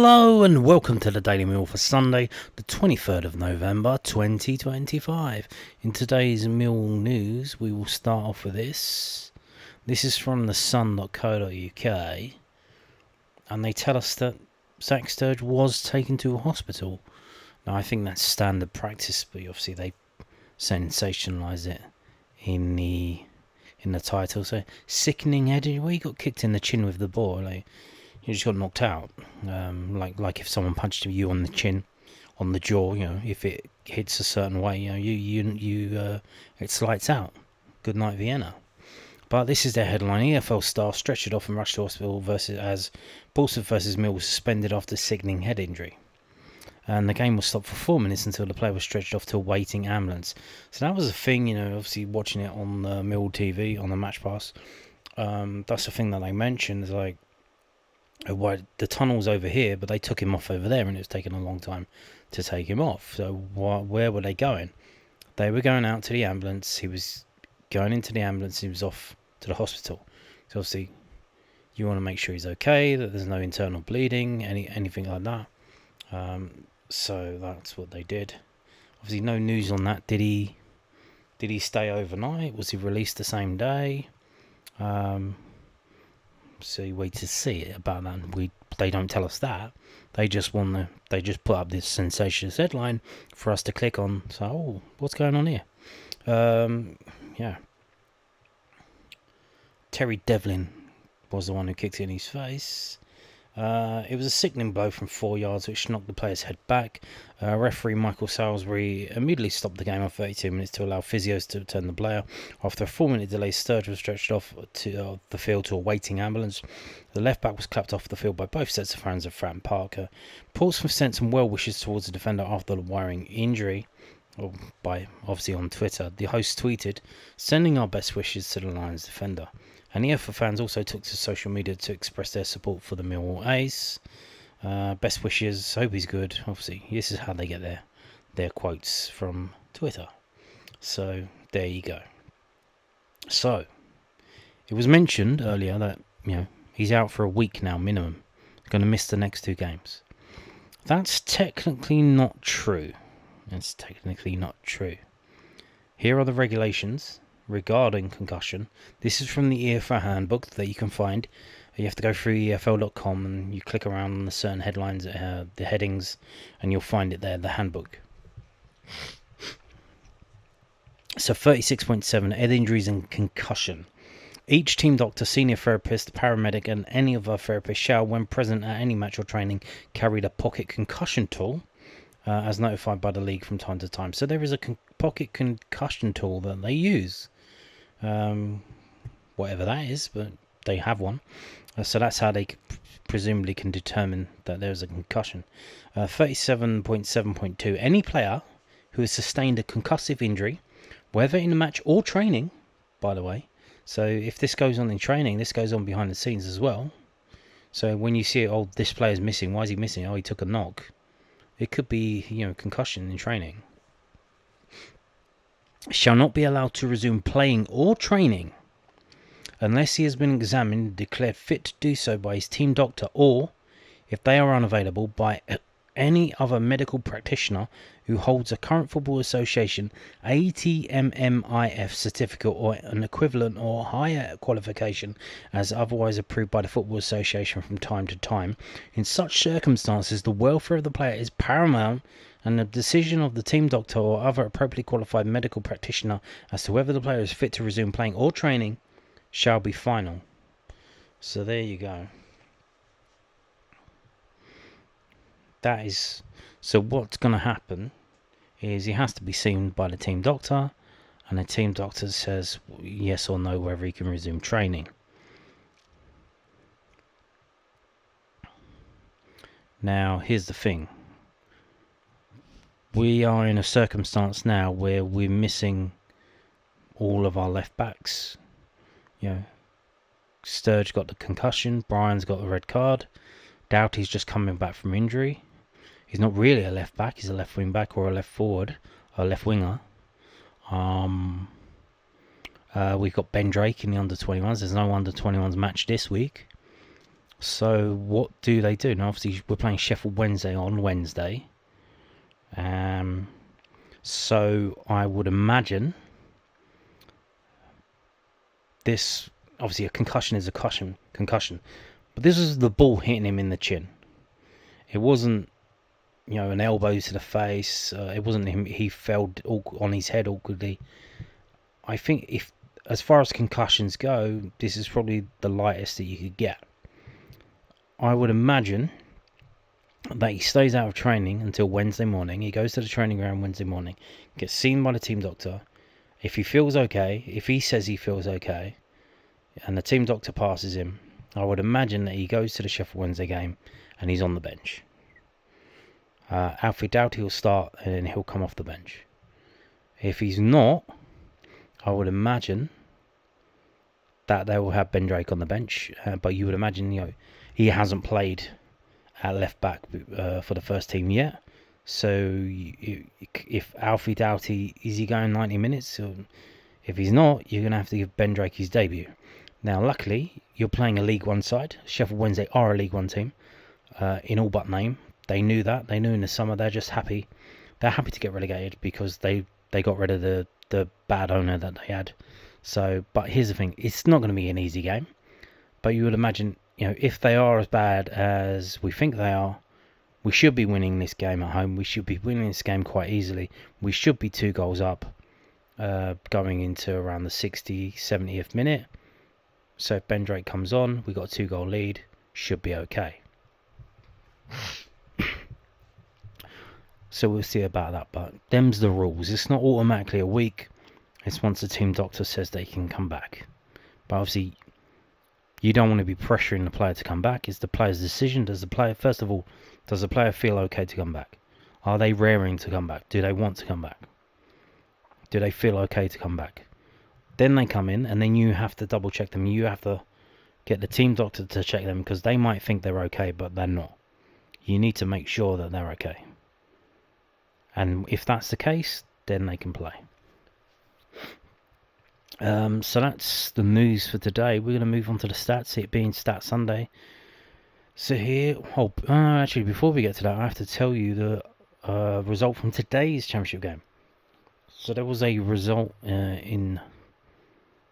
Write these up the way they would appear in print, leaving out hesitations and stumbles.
Hello and welcome to the Daily Meal for Sunday, the 23rd of November 2025. In today's meal news, we will start off with this. This is from thesun.co.uk, and they tell us that Zak Sturge was taken to a hospital. Now, I think that's standard practice, but obviously they sensationalise it in the title. So, sickening head injury. He got kicked in the chin with the ball. You just got knocked out. Like if someone punched you on the chin, on the jaw. If it hits a certain way, it's lights out. Good night, Vienna. But this is their headline: EFL star stretchered off and rushed to hospital as Bournemouth versus Millwall was suspended after sickening head injury. And the game was stopped for 4 minutes until the player was stretched off to a waiting ambulance. So that was a thing, obviously watching it on the Millwall TV, on the Match Pass. That's the thing that they mentioned, is like, the tunnel's over here, but they took him off over there, and it was taking a long time to take him off. So where were they going? They were going out to the ambulance. He was going into the ambulance. He was off to the hospital. So obviously, you want to make sure he's okay, that there's no internal bleeding, anything like that. So that's what they did. Obviously, no news on that. Did he stay overnight? Was he released the same day? So you wait to see about that. They don't tell us that. They just put up this sensational headline for us to click on. So, what's going on here? Yeah. Terry Devlin was the one who kicked it in his face. It was a sickening blow from 4 yards, which knocked the player's head back. Referee Michael Salisbury immediately stopped the game on 32 minutes to allow physios to return the player. After a 4-minute delay, Sturge was stretched off to the field to a waiting ambulance. The left back was clapped off the field by both sets of fans of Fran Parker. Portsmouth sent some well wishes towards the defender after the worrying injury. Obviously on Twitter, the host tweeted, "Sending our best wishes to the Lions defender." And the EFL fans also took to social media to express their support for the Millwall ace. Best wishes, hope he's good. Obviously, this is how they get their quotes from Twitter. So, there you go. So, it was mentioned earlier that, he's out for a week now, minimum. He's going to miss the next 2 games. That's technically not true. Here are the regulations regarding concussion. This is from the EFL handbook that you can find. You have to go through EFL.com and you click around on the certain headlines, the headings, and you'll find it there, the handbook. So 36.7, head injuries and concussion. Each team doctor, senior therapist, paramedic, and any other therapist shall, when present at any match or training, carry the pocket concussion tool, as notified by the league from time to time. So there is a pocket concussion tool that they use. Whatever that is, but they have one. So that's how they presumably can determine that there's a concussion. 37.7.2. Any player who has sustained a concussive injury, whether in a match or training, by the way. So if this goes on in training, this goes on behind the scenes as well. So when you see, this player's missing, why is he missing? He took a knock. It could be, concussion in training. Shall not be allowed to resume playing or training unless he has been examined and declared fit to do so by his team doctor, or, if they are unavailable, by any other medical practitioner who holds a current Football Association ATMMIF certificate or an equivalent or higher qualification as otherwise approved by the Football Association from time to time. In such circumstances, the welfare of the player is paramount, and the decision of the team doctor or other appropriately qualified medical practitioner as to whether the player is fit to resume playing or training shall be final. So there you go. So what's going to happen is he has to be seen by the team doctor, and the team doctor says yes or no whether he can resume training. Now, here's the thing. We are in a circumstance now where we're missing all of our left backs. Sturge got the concussion, Brian's got the red card, Doughty's just coming back from injury. He's not really a left back, he's a left wing back or a left forward, or a left winger. We've got Ben Drake in the under 21s. There's no under 21s match this week. So what do they do? Now, obviously, we're playing Sheffield Wednesday on Wednesday. So I would imagine this, obviously a concussion is a concussion. But this was the ball hitting him in the chin. It wasn't, an elbow to the face. It wasn't him. He fell on his head awkwardly. I think as far as concussions go, this is probably the lightest that you could get. I would imagine that he stays out of training until Wednesday morning. He goes to the training ground Wednesday morning, gets seen by the team doctor. If he feels okay, if he says he feels okay, and the team doctor passes him, I would imagine that he goes to the Sheffield Wednesday game and he's on the bench. Alfie Doughty will start and then he'll come off the bench. If he's not, I would imagine that they will have Ben Drake on the bench, but you would imagine he hasn't played at left back for the first team yet. So if Alfie Doughty, is he going 90 minutes? If he's not, you're going to have to give Ben Drake his debut. Now, luckily, you're playing a League One side. Sheffield Wednesday are a League One team, in all but name. They knew that. They knew in the summer they're just happy. They're happy to get relegated because they got rid of the bad owner that they had. So, but here's the thing: it's not going to be an easy game. But you would imagine, if they are as bad as we think they are, we should be winning this game at home. We should be winning this game quite easily. We should be 2 goals up, going into around the 60th, 70th minute. So if Ben Drake comes on, we got a 2-goal lead. Should be okay. So we'll see about that. But them's the rules. It's not automatically a week. It's once the team doctor says they can come back. But obviously, you don't want to be pressuring the player to come back. It's the player's decision. First of all, does the player feel okay to come back? Are they raring to come back? Do they want to come back? Do they feel okay to come back? Then they come in, and then you have to double check them. You have to get the team doctor to check them because they might think they're okay, but they're not. You need to make sure that they're okay. And if that's the case, then they can play. So that's the news for today. We're going to move on to the stats, it being Stat Sunday. So here, actually, before we get to that, I have to tell you the result from today's championship game. So there was a result in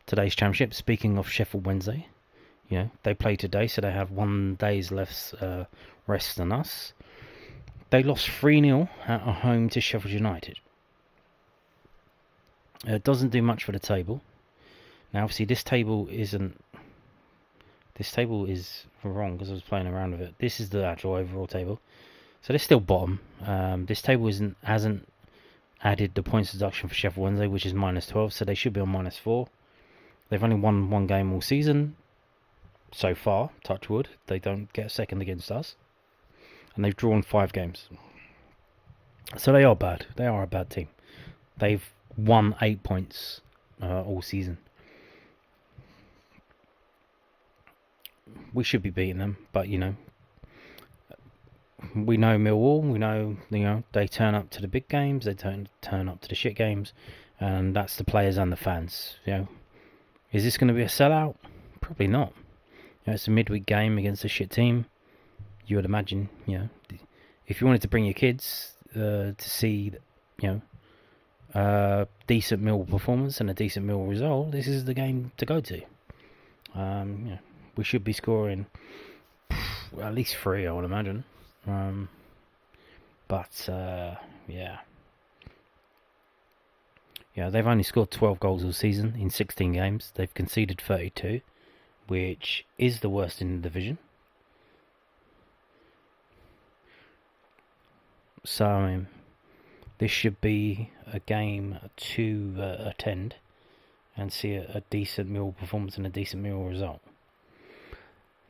today's championship. Speaking of Sheffield Wednesday, they play today, so they have 1 day's less rest than us. They lost 3-0 at home to Sheffield United. It doesn't do much for the table. Now, obviously, this table is wrong because I was playing around with it. This is the actual overall table. So they're still bottom. This table hasn't added the points deduction for Sheffield Wednesday, which is -12, so they should be on -4. They've only won 1 game all season so far, touch wood. They don't get a second against us. And they've drawn 5 games. So they are bad. They are a bad team. They've won 8 points all season. We should be beating them, but we know Millwall. We know they turn up to the big games. They turn up to the shit games, and that's the players and the fans. Is this going to be a sellout? Probably not. It's a midweek game against a shit team. You would imagine, if you wanted to bring your kids to see, decent Millwall performance and a decent Millwall result, this is the game to go to. We should be scoring at least 3, I would imagine. They've only scored 12 goals all season in 16 games. They've conceded 32, which is the worst in the division. So this should be a game to attend and see a decent Millwall performance and a decent Millwall result.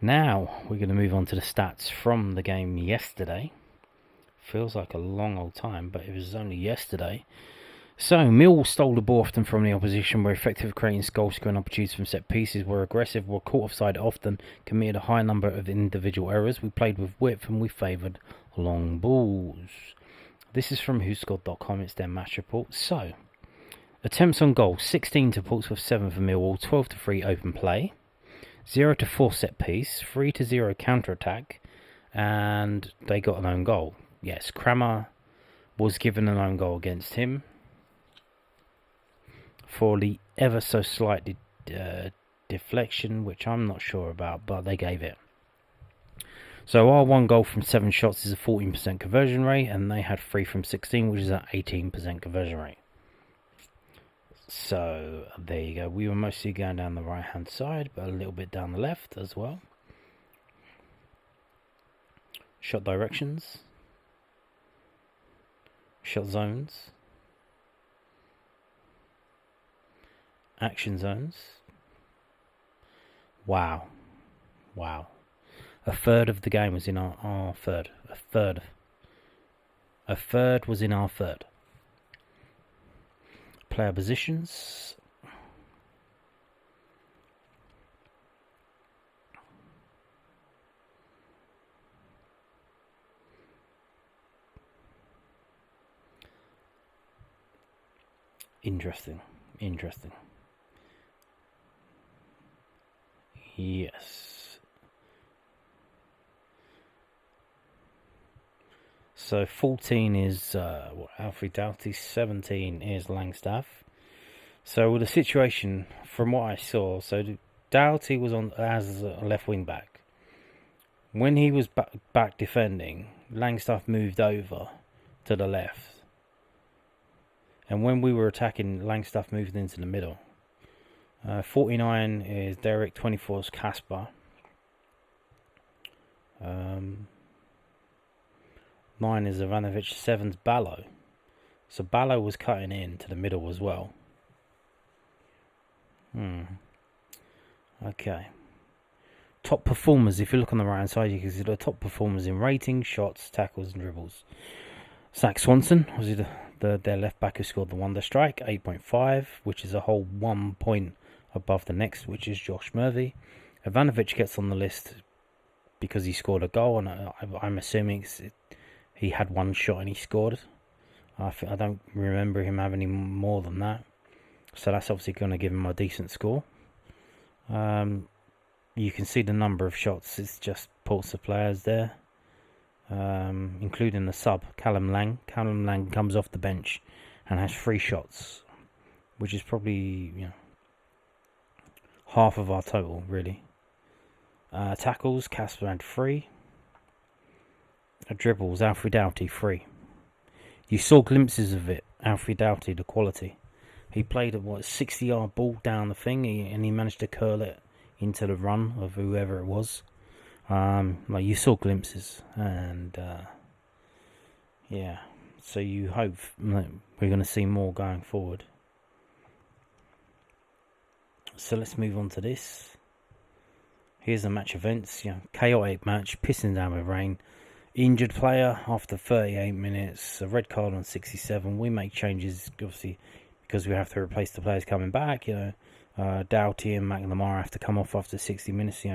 Now we're going to move on to the stats from the game yesterday. Feels like a long old time, but it was only yesterday. So Millwall stole the ball often from the opposition, were effective at creating goal-scoring opportunities from set pieces, were aggressive, were caught offside often, committed a high number of individual errors. We played with width and we favoured long balls. This is from whoscored.com, it's their match report. So, attempts on goal, 16 to Portsmouth, 7 for Millwall, 12 to 3 open play. 0-4 set piece, 3-0 counter attack, and they got an own goal. Yes, Kramer was given an own goal against him for the ever so slight deflection, which I'm not sure about, but they gave it. So our 1 goal from 7 shots is a 14% conversion rate, and they had 3 from 16, which is an 18% conversion rate. So there you go. We were mostly going down the right hand side, but a little bit down the left as well. Shot directions, shot zones, action zones. Wow. A third of the game was in our third. A third was in our third. Player positions. Interesting. Yes. So 14 is Alfie Doughty, 17 is Langstaff. So with the situation, from what I saw, so Doughty was on as a left wing back. When he was back defending, Langstaff moved over to the left. And when we were attacking, Langstaff moved into the middle. 49 is Derek, 24 is Casper. 9 is Ivanovic, 7's Ballo. So Ballo was cutting in to the middle as well. Okay. Top performers, if you look on the right hand side, you can see the top performers in rating, shots, tackles and dribbles. Zach Swanson was their left back who scored the wonder strike, 8.5, which is a whole 1 point above the next, which is Josh Murphy. Ivanovic gets on the list because he scored a goal, and I'm assuming he had 1 shot and he scored. I don't remember him having any more than that, so that's obviously going to give him a decent score. You can see the number of shots. It's just pulls the players there. Including the sub, Callum Lang. Callum Lang comes off the bench and has 3 shots, which is probably half of our total, really. Tackles, Casper had 3. Dribbles, Alfie Doughty, 3. You saw glimpses of it, Alfie Doughty, the quality. He played a 60-yard ball down the thing, and he managed to curl it into the run of whoever it was. Like you saw glimpses, and so you hope that we're going to see more going forward. So let's move on to this. Here's the match events. Chaotic match, pissing down with rain. Injured player after 38 minutes. A red card on 67. We make changes, obviously, because we have to replace the players coming back. Doughty and McNamara have to come off after 60 minutes.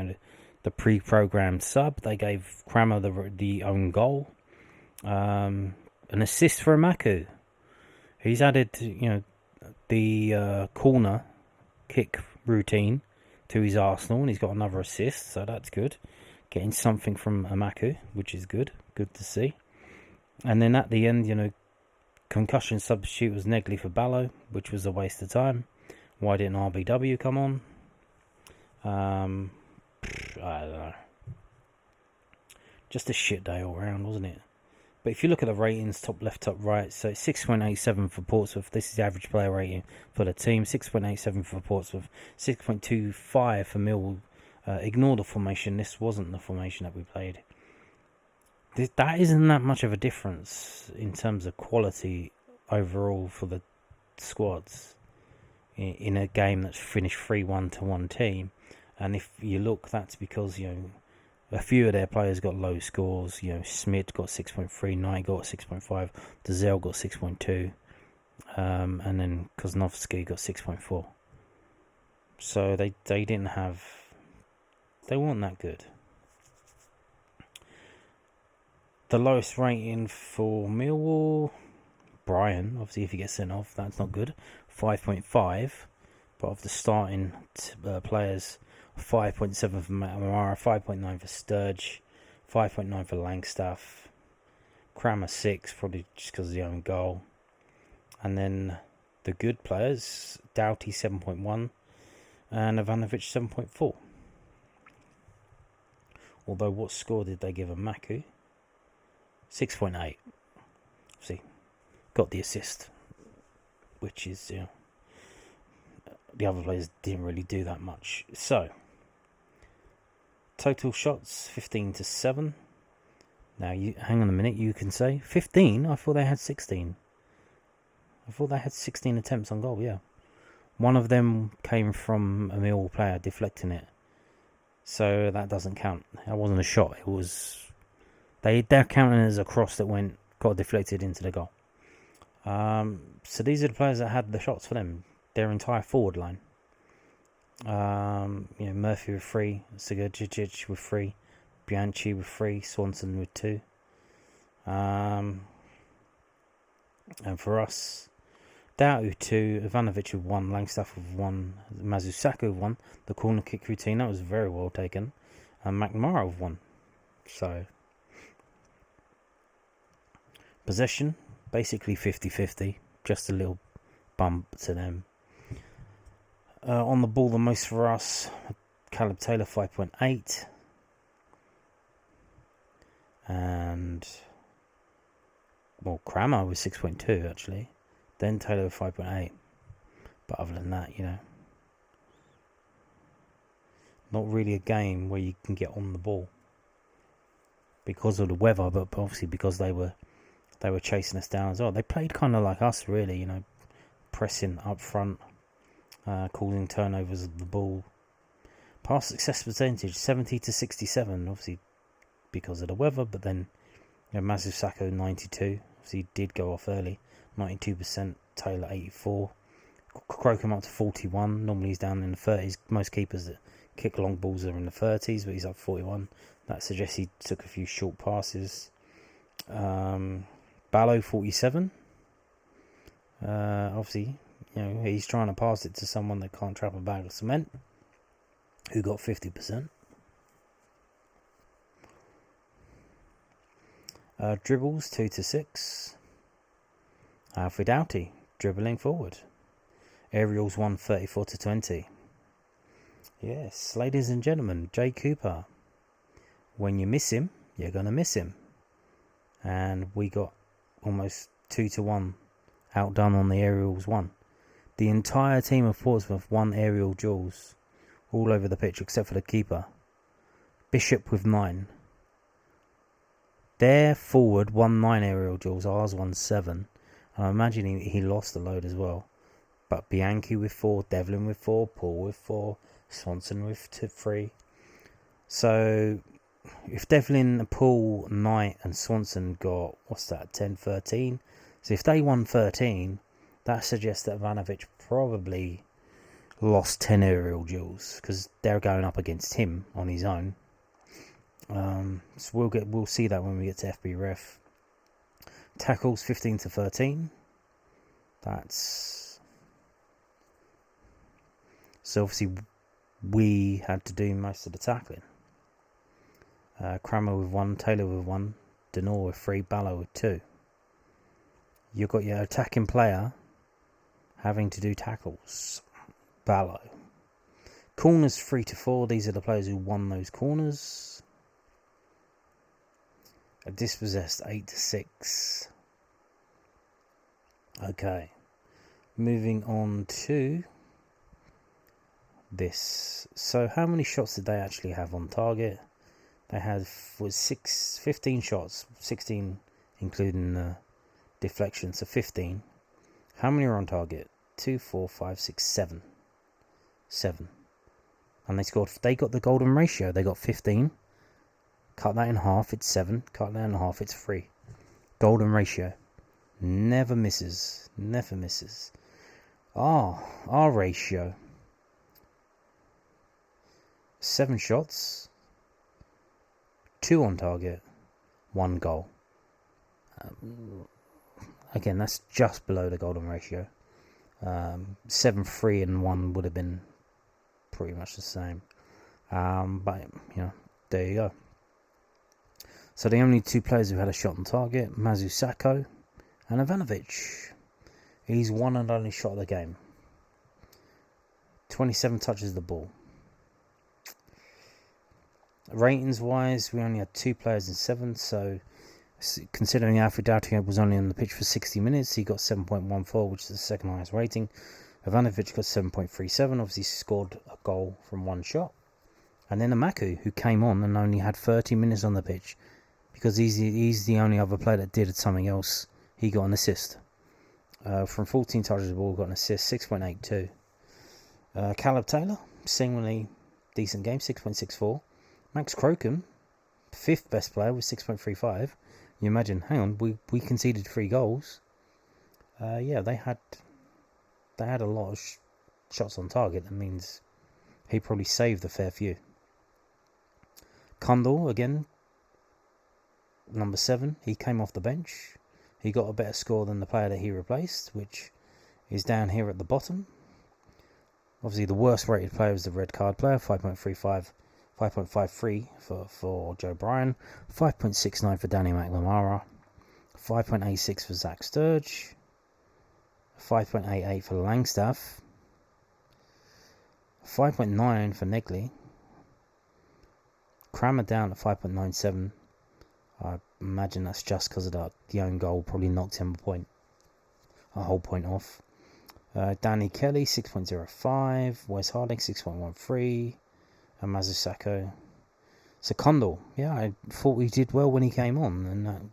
The pre-programmed sub. They gave Kramer the own goal. An assist for Amaku. He's added, the corner kick routine to his Arsenal, and he's got another assist, so that's good. Getting something from Amaku, which is good. Good to see. And then at the end, concussion substitute was Negley for Ballo, which was a waste of time. Why didn't RBW come on? I don't know. Just a shit day all round, wasn't it? But if you look at the ratings, top left, top right, so it's 6.87 for Portsmouth. This is the average player rating for the team. 6.87 for Portsmouth. 6.25 for Millwall. Ignore the formation. This wasn't the formation that we played. That isn't that much of a difference in terms of quality overall for the squads in a game that's finished 3-1 to one team. And if you look, that's because, a few of their players got low scores. Smith got 6.3, Knight got 6.5, Dazelle got 6.2, and then Koznovsky got 6.4. So they weren't that good. The lowest rating for Millwall, Brian, obviously if he gets sent off, that's not good, 5.5. But of the starting players, 5.7 for McNamara, 5.9 for Sturge, 5.9 for Langstaff, Crammer 6, probably just because of the own goal. And then the good players, Doughty 7.1 and Ivanovic 7.4. Although, what score did they give a Maku? 6.8. See, got the assist, which is, the other players didn't really do that much. So, total shots 15-7. Now, you hang on a minute. You can say 15. I thought they had 16. I thought they had 16 attempts on goal. Yeah, one of them came from a Millwall player deflecting it, so that doesn't count. That wasn't a shot. It was they're counting as a cross that got deflected into the goal. So these are the players that had the shots for them. Their entire forward line. Murphy with 3, Sigurdzic with 3, Bianchi with 3, Swanson with 2. And for us, Doughty with 2, Ivanovic with 1, Langstaff with 1, Mazusaka with 1. The corner kick routine, that was very well taken. And McNamara with 1. So, possession, basically 50-50. Just a little bump to them. On the ball, the most for us, Caleb Taylor 5.8. And, Crammer was 6.2 actually. Then Taylor 5.8. But other than that, not really a game where you can get on the ball because of the weather, but obviously because they were chasing us down as well. They played kind of like us, really, pressing up front, causing turnovers of the ball. Pass success percentage 70-67, obviously because of the weather, but then Mazusaka 92, obviously did go off early. 92%, Taylor 84, Crocombe up to 41. Normally he's down in the 30s. Most keepers that kick long balls are in the 30s, but he's up 41. That suggests he took a few short passes. Ballo 47. Obviously, he's trying to pass it to someone that can't trap a bag of cement, who got 50%. Dribbles 2-6. Alfred Doughty dribbling forward. Aerials 134-20. Yes, ladies and gentlemen, Jay Cooper. When you miss him, you're gonna miss him. And we got almost 2-1 outdone on the aerials 1. The entire team of Portsmouth won aerial duels all over the pitch except for the keeper. Bishop with 9. Their forward won 9 aerial duels, ours won 7. And I imagine he lost a load as well. But Bianchi with 4, Devlin with 4, Paul with 4, Swanson with 3. So if Devlin, Paul, Knight and Swanson got, 10, 13? So if they won 13, that suggests that Ivanovic probably lost 10 aerial duels because they're going up against him on his own. So we'll see that when we get to FB Ref. Tackles 15-13. That's so obviously we had to do most of the tackling. Crammer with 1, Taylor with 1, Denor with 3, Ballo with 2. You've got your attacking player having to do tackles. Ballo. Corners 3-4. These are the players who won those corners. Dispossessed 8-6. Okay. Moving on to this. So how many shots did they actually have on target? They had 15 shots, 16 including the deflection, so 15. How many are on target? 2, 4, 5, 6, 7. 7. And they got the golden ratio. They got 15. Cut that in half, it's 7. Cut that in half, it's 3. Golden ratio. Never misses. Never misses. Our ratio. 7 shots. 2 on target. 1 goal. Again, that's just below the golden ratio. 7, 3 and 1 would have been pretty much the same. But there you go. So the only two players who had a shot on target, Mazusako and Ivanovic. He's one and only shot of the game. 27 touches of the ball. Ratings wise, we only had 2 players in 7, so considering Alfred Doughty was only on the pitch for 60 minutes, he got 7.14, which is the second highest rating. Ivanovic got 7.37, obviously scored a goal from one shot. And then Amaku, who came on and only had 30 minutes on the pitch, because he's the only other player that did something else. He got an assist. From 14 touches of the ball, got an assist, 6.82. Caleb Taylor, similarly decent game, 6.64. Max Crocombe, 5th best player with 6.35. You imagine, hang on, we conceded 3 goals. They had a lot of shots on target. That means he probably saved a fair few. Kundal, again, number 7, he came off the bench. He got a better score than the player that he replaced, which is down here at the bottom. Obviously, the worst rated player was the red card player, 5.35. 5.53 for Joe Bryan, 5.69 for Danny McNamara, 5.86 for Zak Sturge, 5.88 for Langstaff, 5.9 for Negley, Crammer down at 5.97. I imagine that's just because of the own goal probably knocked him a whole point off. Danny Kelly 6.05, Wes Harding 6.13, and Mazusako. So Kundal, I thought he did well when he came on, and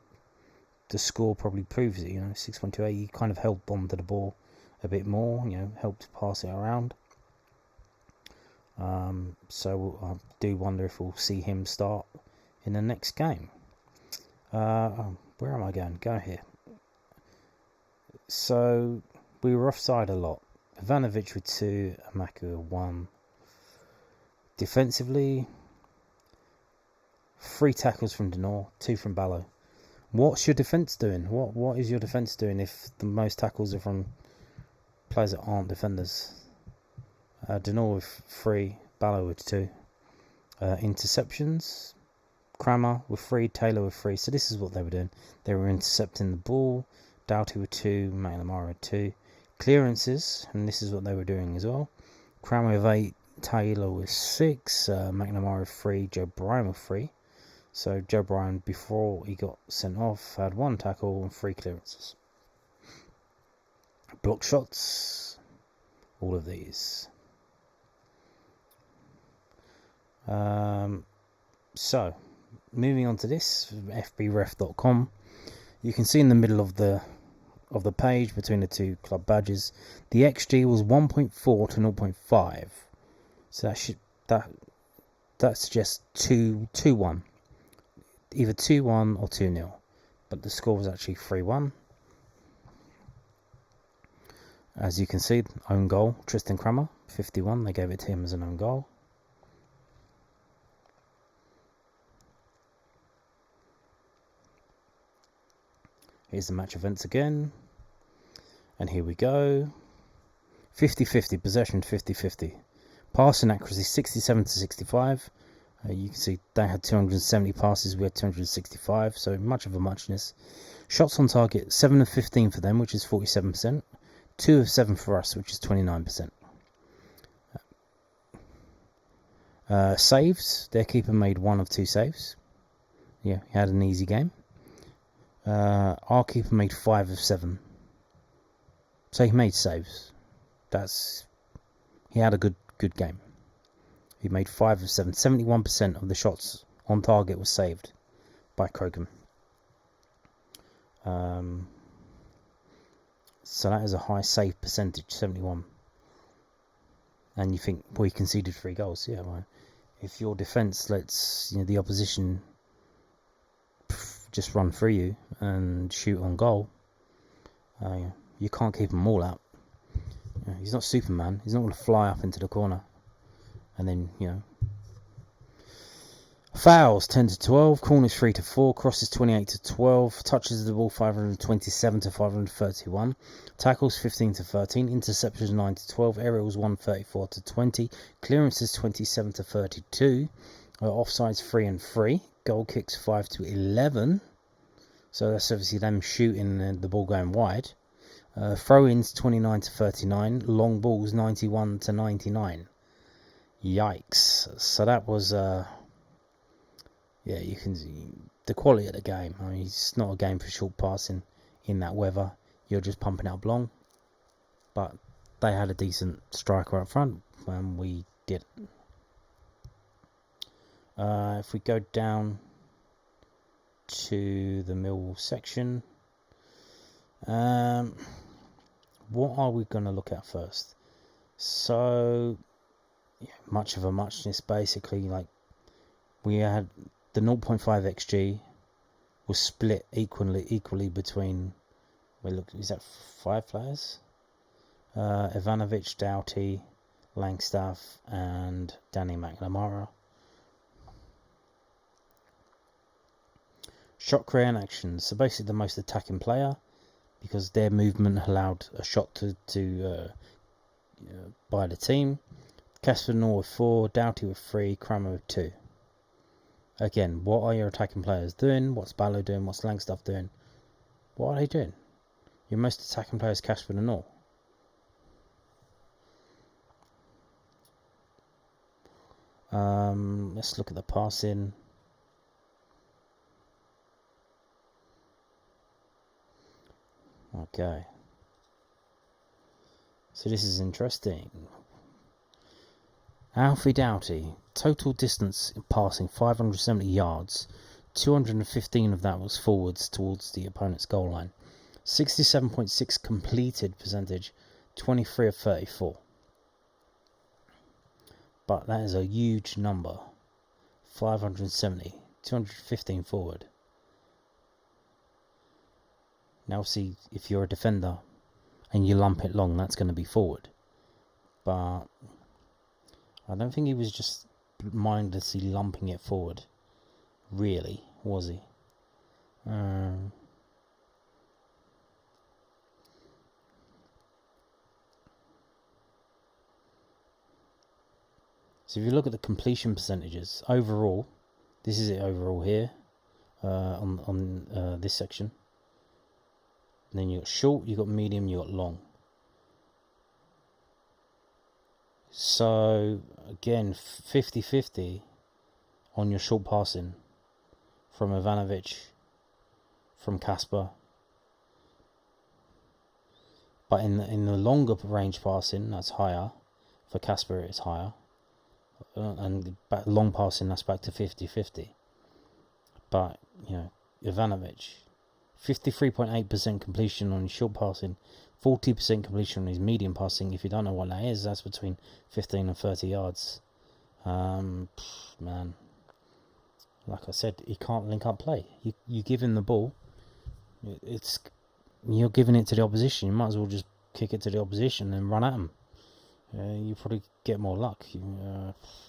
the score probably proves it. 6.28. He kind of held on to the ball a bit more. Helped pass it around. So I do wonder if we'll see him start in the next game. Where am I going? Go here. So we were offside a lot. Ivanovic with 2, Amaku 1. Defensively, 3 tackles from Denor, 2 from Ballo. What's your defence doing? What is your defence doing if the most tackles are from players that aren't defenders? Denor with 3, Ballo with 2. Interceptions, Crammer with 3, Taylor with 3. So this is what they were doing. They were intercepting the ball. Doughty with 2, McNamara with 2. Clearances, and this is what they were doing as well. Crammer with 8. Taylor with 6, McNamara with 3, Joe Bryan with 3. So Joe Bryan, before he got sent off, had 1 tackle and 3 clearances. Block shots, all of these. So moving on to this, fbref.com, you can see in the middle of the page between the 2 club badges, the XG was 1.4 to 0.5. So that suggests 2-1, either 2-1 or 2-0, but the score was actually 3-1. As you can see, own goal, Tristan Crammer, 51. They gave it to him as an own goal. Here's the match events again, and here we go. 50-50 possession, 50-50. Passing accuracy 67 to 65. You can see they had 270 passes, we had 265, so much of a muchness. Shots on target 7 of 15 for them, which is 47%. 2 of 7 for us, which is 29%. Saves, their keeper made 1 of 2 saves. He had an easy game. Our keeper made 5 of 7. So he made saves. He had a good game. He made 5 of 7. 71% of the shots on target was saved by Crocombe. So that is a high save percentage, 71. And you think, he conceded 3 goals. Yeah, well, if your defence lets the opposition just run through you and shoot on goal, you can't keep them all out. He's not Superman. He's not going to fly up into the corner and then, Fouls 10 to 12, corners 3 to 4, crosses 28 to 12, touches the ball 527 to 531, tackles 15 to 13, interceptions 9 to 12, aerials 134 to 20, clearances 27 to 32, offsides 3 and 3, goal kicks 5 to 11. So that's obviously them shooting the ball going wide. Throw-ins 29 to 39, long balls 91 to 99. Yikes! So that was yeah, you can see the quality of the game. I mean, it's not a game for short passing in that weather. You're just pumping out long. But they had a decent striker up front, and we didn't. If we go down to the Millwall section, what are we going to look at first? So, yeah, much of a muchness, basically. Like, we had the 0.5 xg was split equally between. Well, look, is that 5 players? Ivanovic, Doughty, Langstaff, and Danny McNamara. Shot creating actions. So basically, the most attacking player, because their movement allowed a shot to by the team. Casper Nor with 4, Doughty with 3, Kramer with 2. Again, what are your attacking players doing? What's Ballo doing? What's Langstaff doing? What are they doing? Your most attacking player is Casper Nor. Let's look at the passing. Okay. So this is interesting. Alfie Doughty, total distance passing 570 yards, 215 of that was forwards towards the opponent's goal line. 67.6 completed percentage, 23 of 34. But that is a huge number. 570, 215 forward. Now see, if you're a defender and you lump it long, that's going to be forward. But I don't think he was just mindlessly lumping it forward. Really, was he? So if you look at the completion percentages overall, this is it overall here on this section. And then you got short, you got medium, you got long. So again, 50-50 on your short passing from Ivanovic, from Casper. But in the longer range passing, that's higher. For Casper, it's higher. And long passing, that's back to 50-50. But, Ivanovic, 53.8% completion on his short passing, 40% completion on his medium passing. If you don't know what that is, that's between 15 and 30 yards. Man, like I said, he can't link up play. You give him the ball, you're giving it to the opposition. You might as well just kick it to the opposition and run at them. You probably get more luck.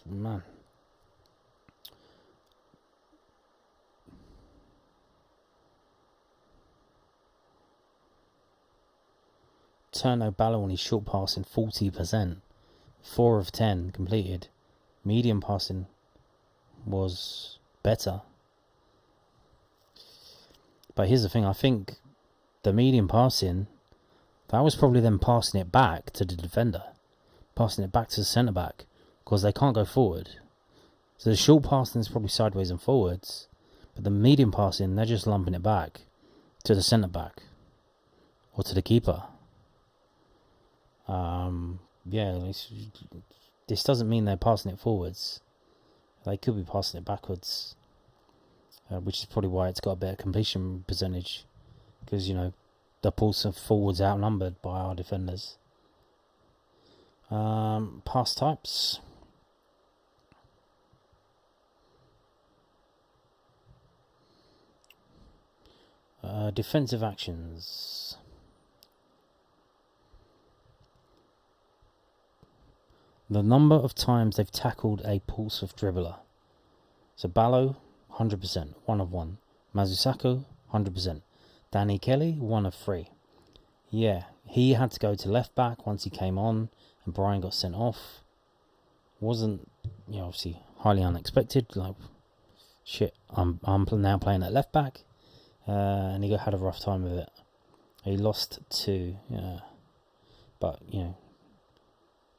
Man. Turno Ballo on his short passing 40%, 4 of 10 completed. Medium passing was better. But here's the thing, I think the medium passing, that was probably them passing it back to the defender, passing it back to the centre back, because they can't go forward. So the short passing is probably sideways and forwards, but the medium passing, they're just lumping it back to the centre back or to the keeper. This doesn't mean they're passing it forwards. They could be passing it backwards, which is probably why it's got a better completion percentage, because the pulse of forwards outnumbered by our defenders. Pass types. Defensive actions. The number of times they've tackled a pulse of dribbler. So Ballo, 100%, 1 of 1. Mazusako, 100%. Danny Kelly, 1 of 3. Yeah, he had to go to left back once he came on, and Brian got sent off. Wasn't, obviously highly unexpected. Like, shit, I'm now playing at left back, and he had a rough time with it. He lost 2, but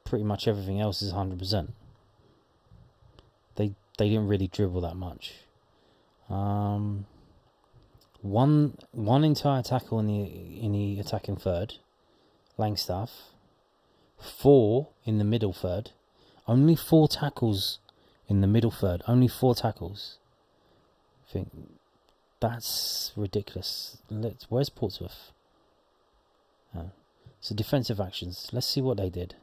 pretty much everything else is 100%. They didn't really dribble that much. One entire tackle in the attacking third, Langstaff. 4 in the middle third. Only 4 tackles in the middle third. Only 4 tackles. I think that's ridiculous. Where's Portsmouth? So defensive actions. Let's see what they did.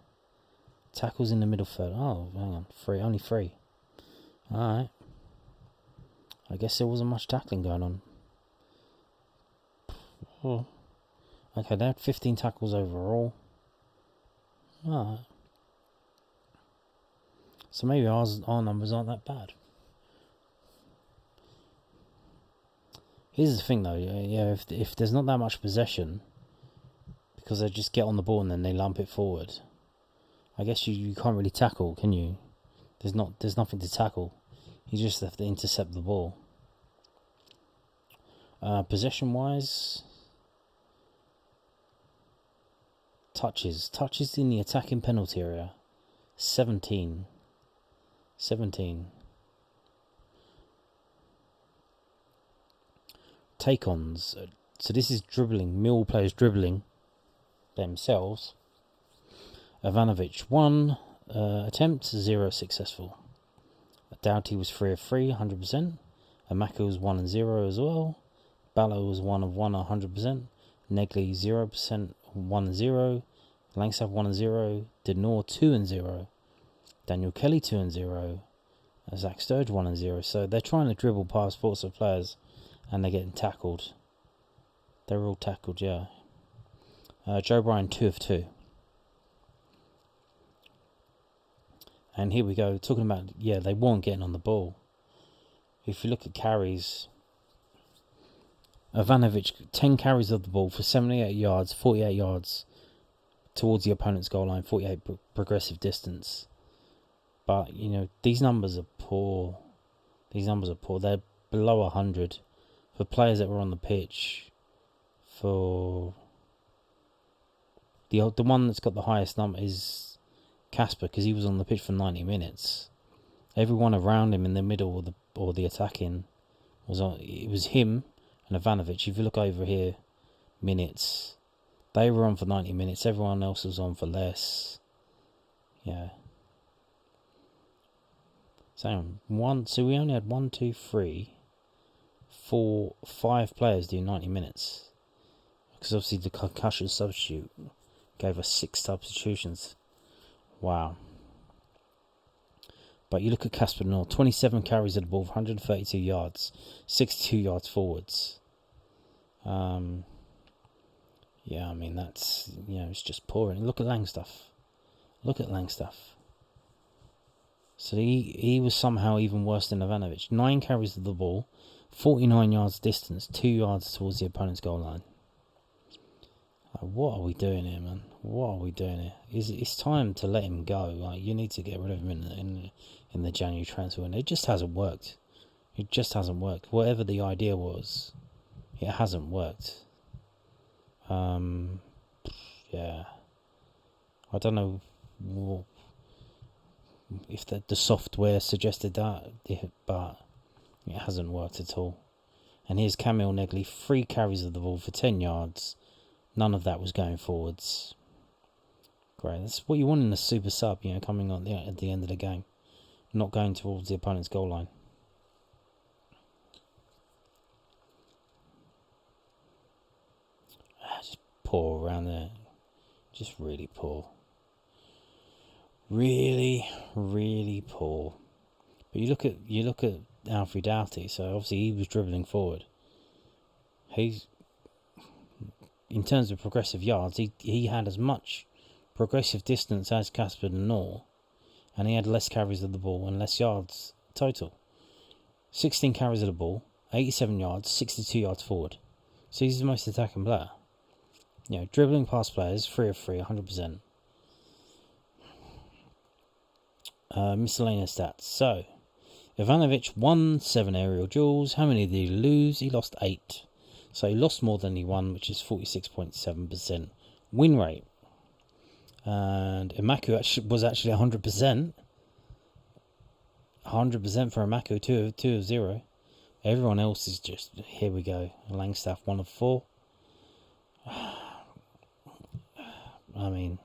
Tackles in the middle third. Oh, hang on. 3. Only 3. Alright. I guess there wasn't much tackling going on. Okay, they had 15 tackles overall. Alright. So maybe our numbers aren't that bad. Here's the thing though, if there's not that much possession, because they just get on the ball and then they lump it forward, I guess you can't really tackle, can you? There's nothing to tackle. You just have to intercept the ball. Possession wise, touches in the attacking penalty area, 17. Take-ons. So this is dribbling. Millwall players dribbling themselves. Ivanovic 1 attempt, 0 successful. Doughty was 3 of 3, 100%. Amaka was 1 and 0 as well. Ballo was 1 of 1, 100%. Negley 0%, 1 and 0. Langstaff 1 and 0. Denor 2 and 0. Daniel Kelly 2 and 0. Zak Sturge 1 and 0. So they're trying to dribble past Portsmouth players and they're getting tackled. They're all tackled, yeah. Joe Bryan 2 of 2. And here we go, talking about, they weren't getting on the ball. If you look at carries, Ivanovic, 10 carries of the ball for 78 yards, 48 yards towards the opponent's goal line, 48 progressive distance. But, these numbers are poor. They're below 100 for players that were on the pitch. For the one that's got the highest number is Casper, because he was on the pitch for 90 minutes. Everyone around him in the middle or the attacking was on. It was him and Ivanovic. If you look over here, minutes, they were on for 90 minutes. Everyone else was on for less. Yeah. So we only had 1, 2, 3, 4, 5 players do 90 minutes. Because obviously the concussion substitute gave us 6 substitutions. Wow. But you look at Casper North, 27 carries of the ball, 132 yards, 62 yards forwards. That's, it's just poor. And look at Langstaff. So he was somehow even worse than Ivanovic. 9 carries of the ball, 49 yards distance, 2 yards towards the opponent's goal line. What are we doing here, man? It's time to let him go. You need to get rid of him in the January transfer window. It just hasn't worked. Whatever the idea was, it hasn't worked. Yeah. I don't know if the software suggested that, but it hasn't worked at all. And here's Camille Negley, 3 carries of the ball for 10 yards. None of that was going forwards. Great. That's what you want in a super sub, coming on at the end of the game. Not going towards the opponent's goal line. Just poor around there. Just really poor. Really, really poor. But you look at Alfie Doughty, so obviously he was dribbling forward. In terms of progressive yards, he had as much progressive distance as Casper Denor, and he had less carries of the ball and less yards total. 16 carries of the ball, 87 yards, 62 yards forward. So he's the most attacking player. Dribbling past players, 3 of 3, 100%. Miscellaneous stats. So, Ivanovic won 7 aerial duels. How many did he lose? He lost 8. So he lost more than he won, which is 46.7% win rate. And Imaku was actually 100%. 100% for Imaku, 2 of 0. Everyone else is just, here we go. Langstaff, 1 of 4. I mean,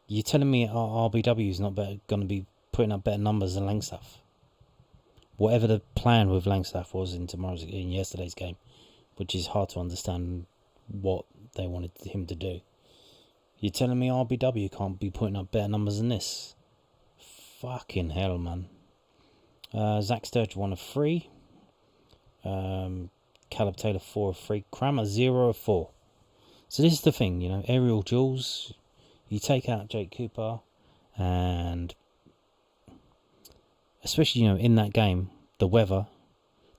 you're telling me RBW is not going to be putting up better numbers than Langstaff? Whatever the plan with Langstaff was in yesterday's game, which is hard to understand what they wanted him to do. You're telling me RBW can't be putting up better numbers than this? Fucking hell, man. Zak Sturge, 1 of 3. Caleb Taylor, 4 of 3. Kramer, 0 of 4. So this is the thing, aerial duels. You take out Jake Cooper, and especially, in that game, the weather,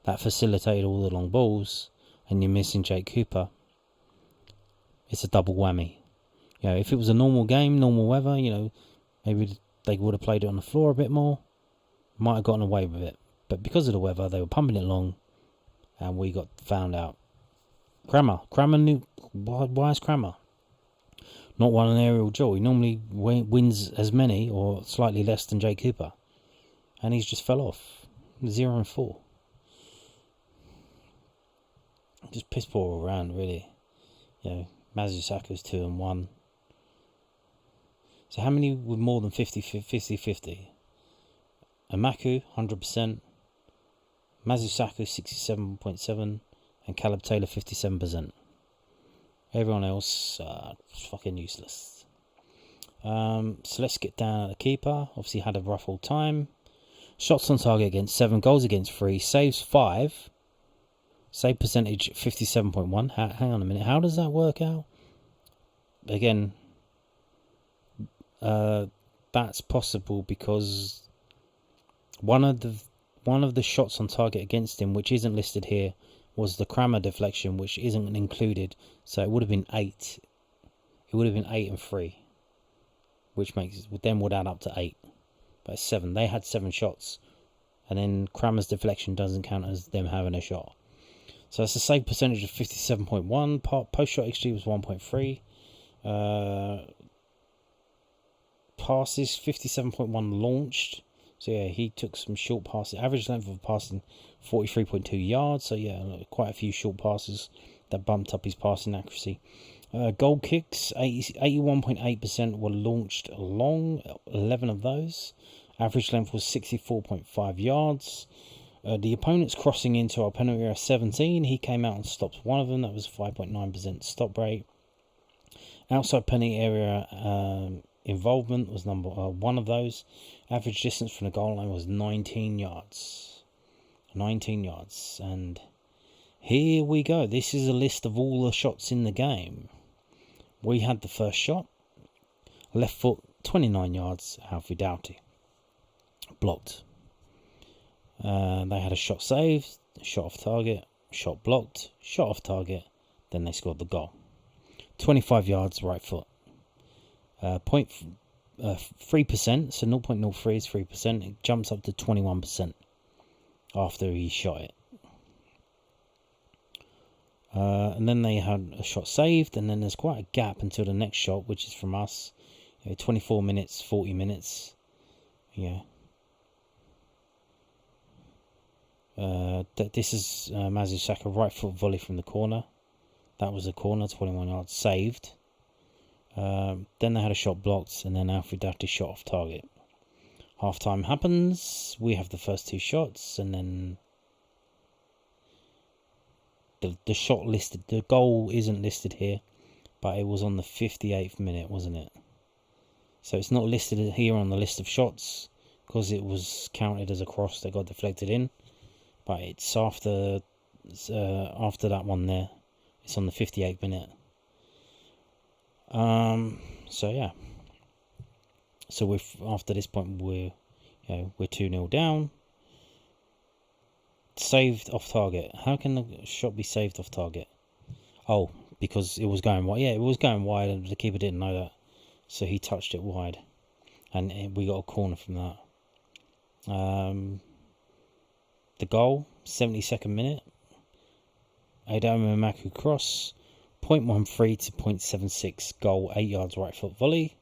that facilitated all the long balls, and you're missing Jake Cooper. It's a double whammy. If it was a normal game, normal weather, maybe they would have played it on the floor a bit more. Might have gotten away with it. But because of the weather, they were pumping it long, and we got found out. Kramer knew. Why is Kramer not won an aerial duel? He normally wins as many or slightly less than Jake Cooper. And he's just fell off. 0 and 4. Just piss poor all around, really. Mazusaka's 2 and 1. So how many with more than 50-50? Imaku, 100%. Mazusaka, 67.7%. And Caleb Taylor, 57%. Everyone else, fucking useless. So let's get down at the keeper. Obviously had a rough old time. Shots on target against 7, goals against 3, saves 5. Save percentage 57.1. Hang on a minute. How does that work out? Again, that's possible because one of the shots on target against him, which isn't listed here, was the Kramer deflection, which isn't included. So it would have been 8. It would have been 8 and 3, which would add up to 8. But it's 7. They had 7 shots, and then Kramer's deflection doesn't count as them having a shot. So it's a save percentage of 57.1. Post shot XG was 1.3. Passes 57.1 launched. So yeah, he took some short passes. Average length of passing 43.2 yards. So yeah, quite a few short passes that bumped up his passing accuracy. Goal kicks, 81.8% were launched long, 11 of those. Average length was 64.5 yards. The opponents crossing into our penalty area 17. He came out and stopped one of them. That was 5.9% stop rate. Outside penalty area involvement was number 1 of those. Average distance from the goal line was 19 yards. 19 yards. And here we go. This is a list of all the shots in the game. We had the first shot. Left foot, 29 yards. Alfie Doughty. Blocked. They had a shot saved, shot off target, shot blocked, shot off target. Then they scored the goal. 25 yards, right foot. 3%, so 0.03 is 3%. It jumps up to 21% after he shot it. And then they had a shot saved, and then there's quite a gap until the next shot, which is from us. 24 minutes, 40 minutes. Yeah. This is Mazusaka right foot volley from the corner. That was a corner, 21 yards, saved. Then they had a shot blocked, and then Alfred Doughty shot off target. Half time happens. We have the first 2 shots, and then the shot listed. The goal isn't listed here, but it was on the 58th minute, wasn't it? So it's not listed here on the list of shots because it was counted as a cross that got deflected in. But it's after that one there. It's on the 58th minute. So yeah. So after this point we're 2-0 down. Saved off target. How can the shot be saved off target? Oh, because it was going wide. Yeah, it was going wide, and the keeper didn't know that, so he touched it wide, and we got a corner from that. The goal, 72nd minute. Adamu Maku cross, 0.13 to 0.76 goal, 8 yards right foot volley.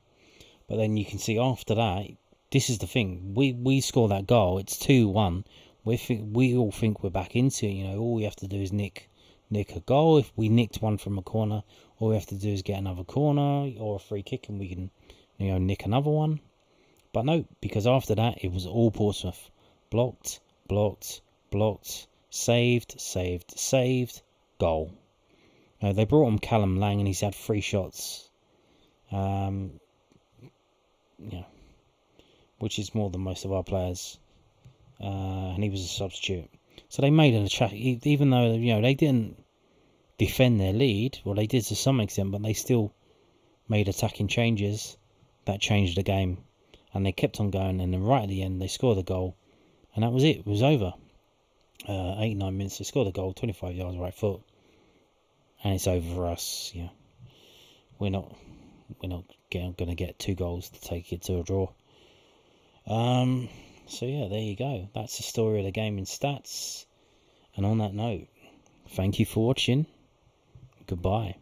But then you can see after that, this is the thing. We score that goal. It's 2-1. We all think we're back into it. All we have to do is nick a goal. If we nicked one from a corner, all we have to do is get another corner or a free kick, and we can nick another one. But no, because after that it was all Portsmouth. Blocked, saved, goal. They brought on Callum Lang, and he's had 3 shots. Which is more than most of our players. And he was a substitute. So they made an attack, even though they didn't defend their lead. Well, they did to some extent, but they still made attacking changes that changed the game, and they kept on going. And then right at the end, they scored a goal, and that was it. It was over. 89 minutes. They scored a goal, 25 yards right foot, and it's over for us. We're not going to get 2 goals to take it to a draw. So yeah, there you go. That's the story of the game in stats. And on that note, thank you for watching. Goodbye.